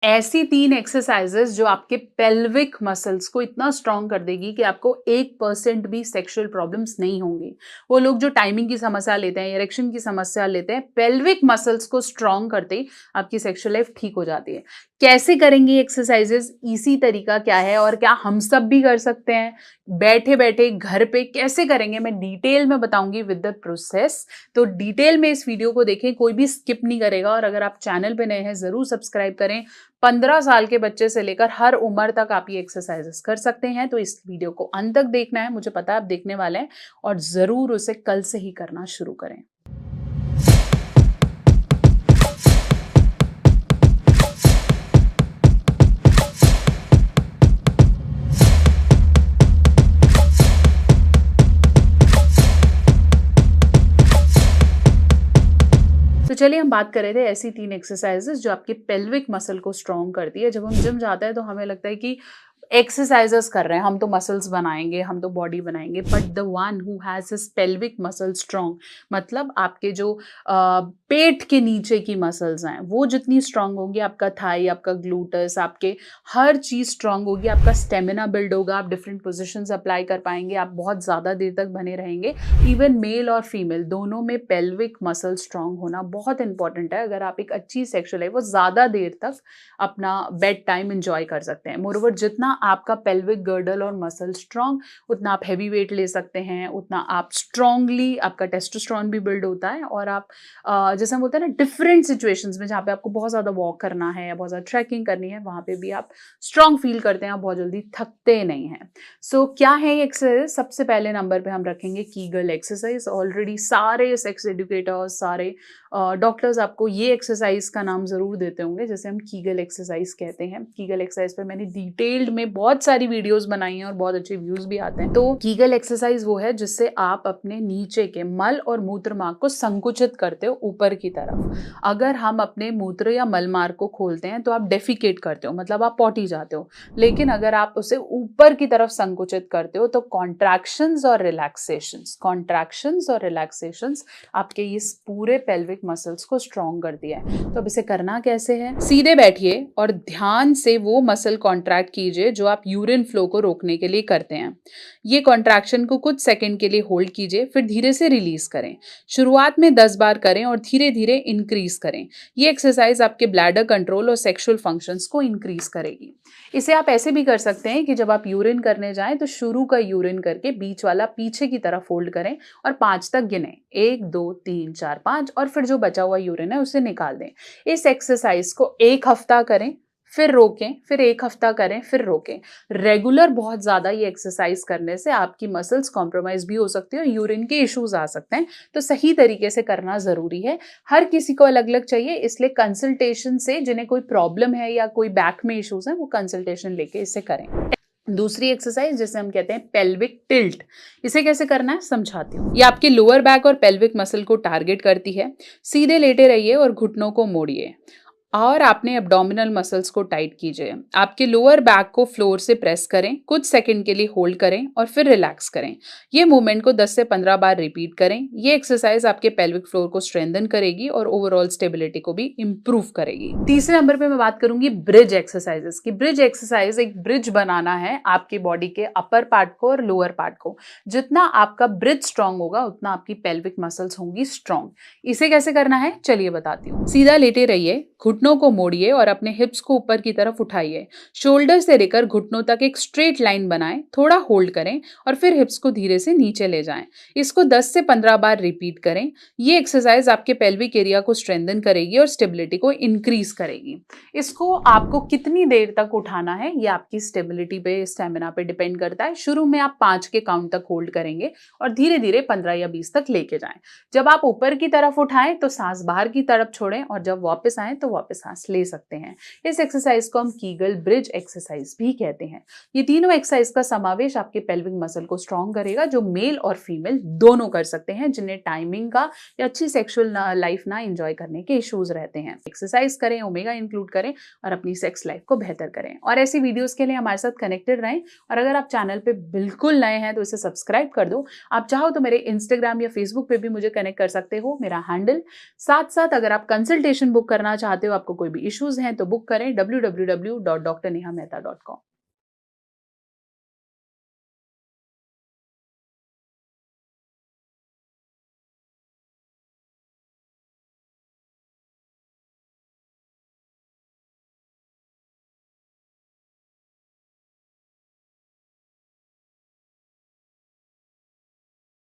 ऐसी 3 एक्सरसाइजेस जो आपके पेल्विक मसल्स को इतना स्ट्रॉन्ग कर देगी कि आपको 1% भी सेक्सुअल प्रॉब्लम्स नहीं होंगी। वो लोग जो टाइमिंग की समस्या लेते हैं, इरेक्शन की समस्या लेते हैं, पेल्विक मसल्स को स्ट्रॉन्ग करते ही आपकी सेक्सुअल लाइफ ठीक हो जाती है। कैसे करेंगे एक्सरसाइजेस? इजी तरीका क्या है और क्या हम सब भी कर सकते हैं? बैठे-बैठे घर पे कैसे करेंगे मैं डिटेल में बताऊँगी विद द प्रोसेस। तो डिटेल में इस वीडियो को देखें, कोई भी स्किप नहीं करेगा और अगर आप चैनल पे नए हैं ज़रूर सब्सक्राइब करें। 15 साल के बच्चे से लेकर हर उम्र तक आप ये एक्सरसाइजेस कर सकते हैं। तो इस वीडियो को अंत तक देखना है, मुझे पता है आप देखने वाले हैं और ज़रूर उसे कल से ही करना शुरू करें। तो चलिए हम बात कर रहे थे ऐसी 3 एक्सरसाइजेस जो आपके पेल्विक मसल को स्ट्रॉन्ग करती है। जब हम जिम जाते हैं तो हमें लगता है कि एक्सरसाइजेस कर रहे हैं, हम तो मसल्स बनाएंगे, हम तो बॉडी बनाएंगे, but the one who has his pelvic muscle strong, मतलब आपके जो पेट के नीचे की मसल्स हैं वो जितनी स्ट्रांग होंगी, आपका थाई, आपका ग्लूटस, आपके हर चीज स्ट्रांग होगी, आपका स्टेमिना बिल्ड होगा, आप डिफरेंट पोजिशंस अप्लाई कर पाएंगे, आप बहुत ज्यादा देर तक बने रहेंगे। इवन मेल और फीमेल दोनों में पेल्विक मसल स्ट्रांग होना बहुत इंपॉर्टेंट है। अगर आप एक अच्छी सेक्सुअल लाइफ वो ज्यादा देर तक अपना बेड टाइम एंजॉय कर सकते हैं। मोरओवर जितना आपका पेल्विक गर्डल और मसल स्ट्रांग, उतना आप हैवी वेट ले सकते हैं, उतना आप स्ट्रांगली, आपका टेस्टोस्टेरोन भी बिल्ड होता है और आप जैसे हम बोलते हैं ना डिफरेंट सिचुएशंस में जहाँ पे आपको बहुत ज़्यादा वॉक करना है या बहुत ज़्यादा ट्रैकिंग करनी है, वहाँ पे भी आप स्ट्रांग फील करते हैं, आप बहुत जल्दी थकते नहीं हैं। सो क्या है ये एक्सरसाइज? सबसे पहले नंबर पे हम रखेंगे कीगल एक्सरसाइज। ऑलरेडी सारे सेक्स एजुकेटर्स, सारे डॉक्टर्स आपको ये एक्सरसाइज का नाम ज़रूर देते होंगे, जैसे हम कीगल एक्सरसाइज कहते हैं। कीगल एक्सरसाइज पे मैंने डिटेल्ड में बहुत सारी वीडियोस बनाई हैं और बहुत अच्छे व्यूज भी आते हैं। तो कीगल एक्सरसाइज वो है जिससे आप अपने नीचे के मल और मूत्र मार्ग को संकुचित करते हो ऊपर की तरफ। अगर हम अपने मूत्र या मल मार्ग को खोलते हैं तो आप डेफिकेट करते हो, मतलब आप पॉटी जाते हो। लेकिन अगर आप उसे ऊपर की तरफ संकुचित करते हो तो कॉन्ट्रैक्शंस और रिलैक्सेशंस आपके इस पूरे पेल्विक मसल्स को स्ट्रॉन्ग कर दिया है। तो अब इसे करना कैसे है? सीधे बैठिए और ध्यान से वो मसल कॉन्ट्रैक्ट कीजिए जो आप यूरिन फ्लो को रोकने के लिए करते हैं। ये कॉन्ट्रैक्शन को कुछ सेकंड के लिए होल्ड कीजिए, फिर धीरे से रिलीज करें। शुरुआत में 10 बार करें और धीरे धीरे इंक्रीज करें। ये एक्सरसाइज आपके ब्लैडर कंट्रोल और सेक्सुअल फंक्शंस को इंक्रीज करेगी। इसे आप ऐसे भी कर सकते हैं कि जब आप यूरिन करने जाएं तो शुरू का यूरिन करके बीच वाला पीछे की तरफ फोल्ड करें और 5 तक गिने, 1 2 3 4 5, और फिर जो बचा हुआ यूरिन है उसे निकाल दें। इस एक्सरसाइज को 1 हफ्ता करें, फिर रोकें, फिर 1 हफ्ता करें, फिर रोकें। रेगुलर बहुत ज्यादा ये एक्सरसाइज करने से आपकी मसल्स कॉम्प्रोमाइज भी हो सकती है और यूरिन के इश्यूज आ सकते हैं। तो सही तरीके से करना जरूरी है। हर किसी को अलग अलग चाहिए, इसलिए कंसल्टेशन से, जिन्हें कोई प्रॉब्लम है या कोई बैक में इश्यूज है, वो कंसल्टेशन लेके इसे करें। दूसरी एक्सरसाइज जिसे हम कहते हैं पेल्विक टिल्ट, इसे कैसे करना है समझाती हूँ। ये आपके लोअर बैक और पेल्विक मसल को टारगेट करती है। सीधे लेटे रहिए और घुटनों को मोड़िए और आपने एब्डोमिनल मसल्स को टाइट कीजिए। आपके लोअर बैक को फ्लोर से प्रेस करें, कुछ सेकंड के लिए होल्ड करें और फिर रिलैक्स करें। ये मूवमेंट को 10 से 15 बार रिपीट करें। ये एक्सरसाइज आपके पेल्विक फ्लोर को स्ट्रेंथन करेगी और ओवरऑल स्टेबिलिटी को भी इंप्रूव करेगी। तीसरे नंबर पे मैं बात करूंगी ब्रिज एक्सरसाइजेस की। ब्रिज एक्सरसाइज, एक ब्रिज बनाना है आपके बॉडी के अपर पार्ट को और लोअर पार्ट को। जितना आपका ब्रिज स्ट्रांग होगा उतना आपकी पेल्विक मसल्स होंगी स्ट्रांग। इसे कैसे करना है चलिए बताती हूँ। सीधा लेटे रहिए, घुटनों को मोड़िए और अपने हिप्स को ऊपर की तरफ उठाइए। शोल्डर से लेकर घुटनों तक एक स्ट्रेट लाइन बनाएं, थोड़ा होल्ड करें और फिर हिप्स को धीरे से नीचे ले जाएं। इसको 10 से 15 बार रिपीट करें। ये एक्सरसाइज आपके पेल्विक एरिया को स्ट्रेंथन करेगी और स्टेबिलिटी को इंक्रीज करेगी। इसको आपको कितनी देर तक उठाना है ये आपकी स्टेबिलिटी पे, स्टेमिना पे डिपेंड करता है। शुरू में आप 5 के काउंट तक होल्ड करेंगे और धीरे धीरे 15 या 20 तक लेके जाएं। जब आप ऊपर की तरफ उठाएं तो सांस बाहर की तरफ छोड़ें और जब वापस आए तो वापस सांस ले सकते हैं। इस एक्सरसाइज को हम कीगल ब्रिज एक्सरसाइज भी कहते हैं। ये तीनों एक्सरसाइज का समावेश आपके पेल्विक मसल को स्ट्रॉन्ग करेगा, जो मेल और फीमेल दोनों कर सकते हैं, जिन्हें टाइमिंग का या अच्छी सेक्सुअल लाइफ ना एंजॉय करने के इश्यूज रहते हैं। एक्सरसाइज करें, ओमेगा इंक्लूड करें और अपनी सेक्स लाइफ को बेहतर करें। और ऐसी वीडियोस के लिए हमारे साथ कनेक्टेड रहें। और अगर आप चैनल पे बिल्कुल नए हैं तो इसे सब्सक्राइब कर दो। आप चाहो तो मेरे इंस्टाग्राम या फेसबुक पे भी मुझे कनेक्ट कर सकते हो, मेरा हैंडल। साथ साथ अगर आप कंसल्टेशन बुक करना चाहते हो आपको कोई भी इश्यूज हैं तो बुक करें www.drnehamehta.com।